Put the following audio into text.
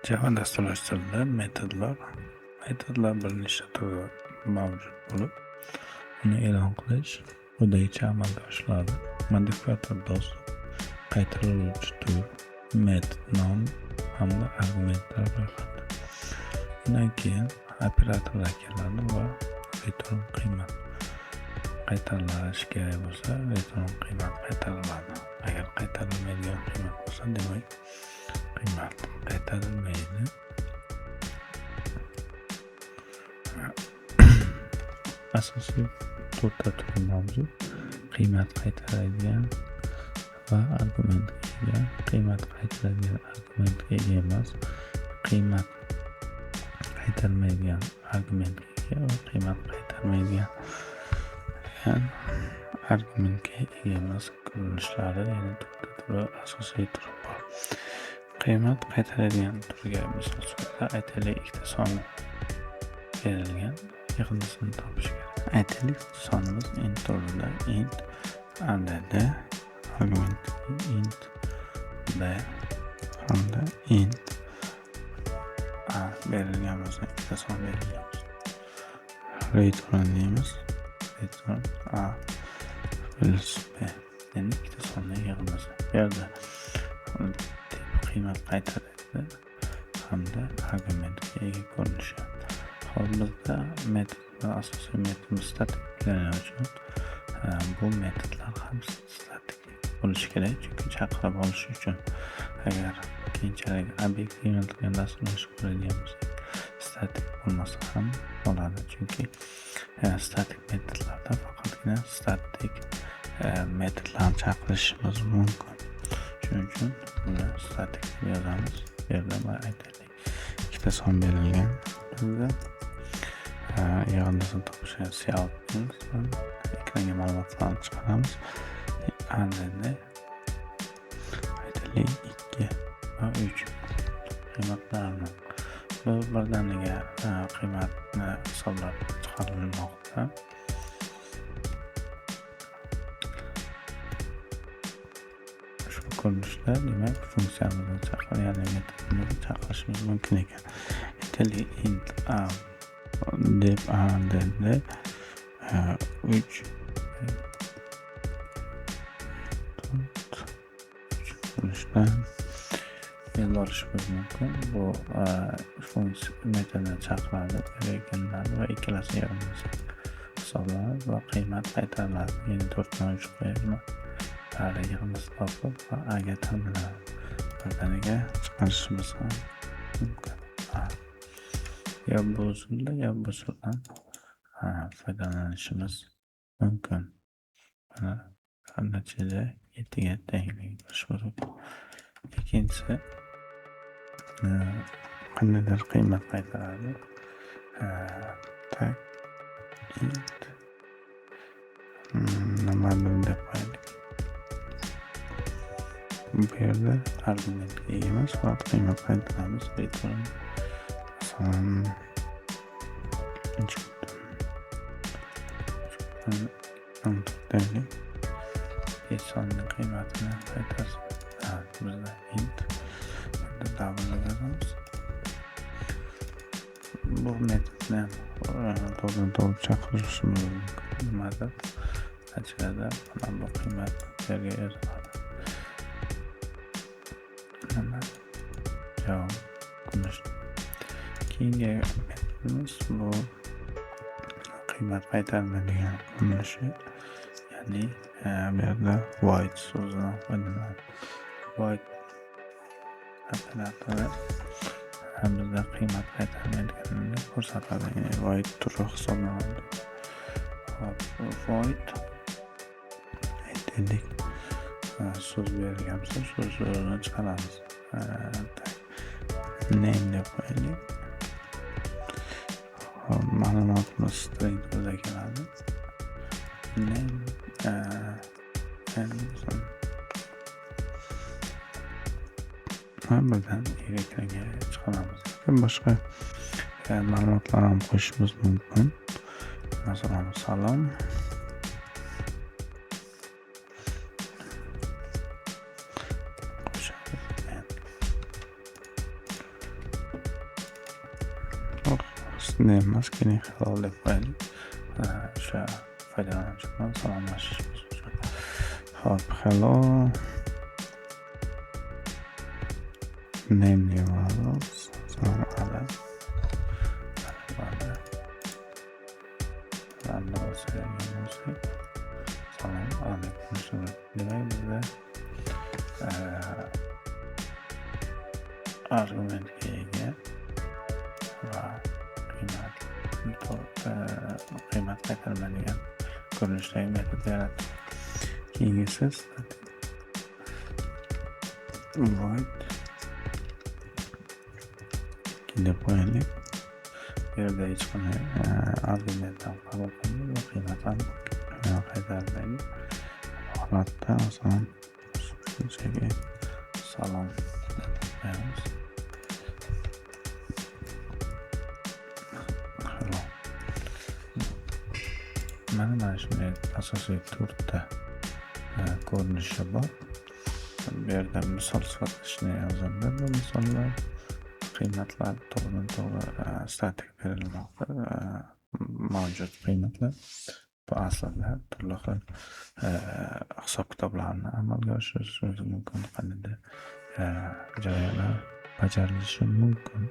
Java dasturlashtiruvida metodlar bir nechta turi mavjud bo'lib, uni e'lon qilish quyidagicha amalga oshiradi. Modifikator do'st, qaytaruvchi tur, metod nom hamda argumentlar ro'yxati. Undan keyin operatorlar keladi va return qiymat qaytarilishi kerak bo'lsa, return qiymat qaytariladi. Agar qaytarilmaydigan qiymat bo'lsa, demak qiymat qaytarilmaydi. Asosiy to'rtta turi mavjud: qiymat qaytaradigan va argumentga ega, qiymat qaytaradigan argumentga ega emas, qiymat qaytarmaydigan argumentga ega va qiymat qaytarmaydigan argumentga ega emas ko'rinishlari, ya'ni to'rtta turi asosiy turi bor. Qiymat qaytaradigan turga misol sifatida aytaylik, ikkita son berilgan, yig'indisini topish kerak. Aytaylik, sonimiz int turida int add argument int b hamda int a berilgan bo'lsa, ikkita son berilgan bo'lsa, return deymiz. Return a plus b, ya'ni ikkita sonni yig'indisi. Bu yerda qiymat qaytaradi hamda argumentga ega ko'rinishi. Hozir bizda metodlar, asosiy metodimiz statik bo'lgani uchun bu metodlar ham statik bo'lishi kerak, chunki chaqirib olish uchun agar keyinchalik obyekt yaratilgan dasturlash quradigan bo'lsak, statik bo'lmasa ham bo'ladi, chunki statik metodlarda faqatgina statik metodlarni chaqirishimiz mumkin. Shuning uchun buni statik deb yozamiz. Bu yerda aytaylik, ikkita son berilgan, bizda yig'indisini topishga cout deymiz, ekranga ma'lumotlarni chiqaramiz. Add aytaylik 2 va 3 qiymatlarni birdaniga qiymatni hisoblab chiqarilmoqda. Shu ko'rinishda, demak, funksiyamizni chaqirib, ya'ni metodni chaqirishimiz mumkin ekan. Aytaylik, int a deb add 3 ko'rinishdan yo'llanishimiz mumkin. Bu funksiya metodni chaqiradi, ekanlari va ikkalasi yig'indisi hisoblanadi va qiymat qaytariladi. Ya'ni 4 qo'yiladi. Yig'indisi topib va aga ta'minlanadi. Birdaniga chiqarishimiz ham mumkin. Ya bu usulda, ya bu usuldan foydalanishimiz mumkin. Mana natijada 7 ga tenglik bo'ladi. Ikkinchisi, qandaydir qiymat qaytaradi. Int nimadir deb qo'ydik. Bu yerda argumentga ega emas, faqat qiymat qaytaramiz. Return sonning qiymatini qaytarsin. Bizda int double yozamiz. Bu metodni to'g'ri chaqirishimiz mumkin. Nimadir natijada mana bu qiymat yerga yoziladi. Javob ko'rinishi. Keyingi metodimiz bu qiymat qaytarmaydigan ko'rinishi, ya'ni bu yerda void so'zidan foydalanadi. Void operatori bizda qiymat qaytarmaydiganini ko'rsatadi, ya'ni void turi hisoblanadi. Void aytaylik, so'z berilgan bo'lsa, so'zni chiqaramiz. Name deb qo'yaylik. Ma'lumotimiz string turida keladi. Name birdan ekranga chiqaramiz. Boshqa ma'lumotlar ham qo'shishimiz mumkin. Masalan, salom. shunday emas, keling hello deb qo'yaylik. O'sha foydalanuvchi bilan salomlashishimiz uchun. Hop, hello. Name deyormiz. Sonra salom alaykum. Demak, bizda argumentga ega va qiymat qaytarmaydigan ko'rinishdagi metod yaratdik. Keyingisi void deb qo'yaylik. Bu yerda hech qanday argumentdan qabul qilmaydi va qiymat ham qaytarmaydi. Holatda asosan shunchaki salom deb qo'yamiz. Mana shunday asosiy to'rtta ko'rinishi bor. Bu yerda misol sifatida shuni yozildi. Bu misollar qiymatlar to'g'ridan-to'g'ri statik berilmoqda. Mavjud qiymatlar bu aslida turli xil hisob-kitoblarni amalga oshirish mumkin, qanday jarayonlar bajarilishi mumkin.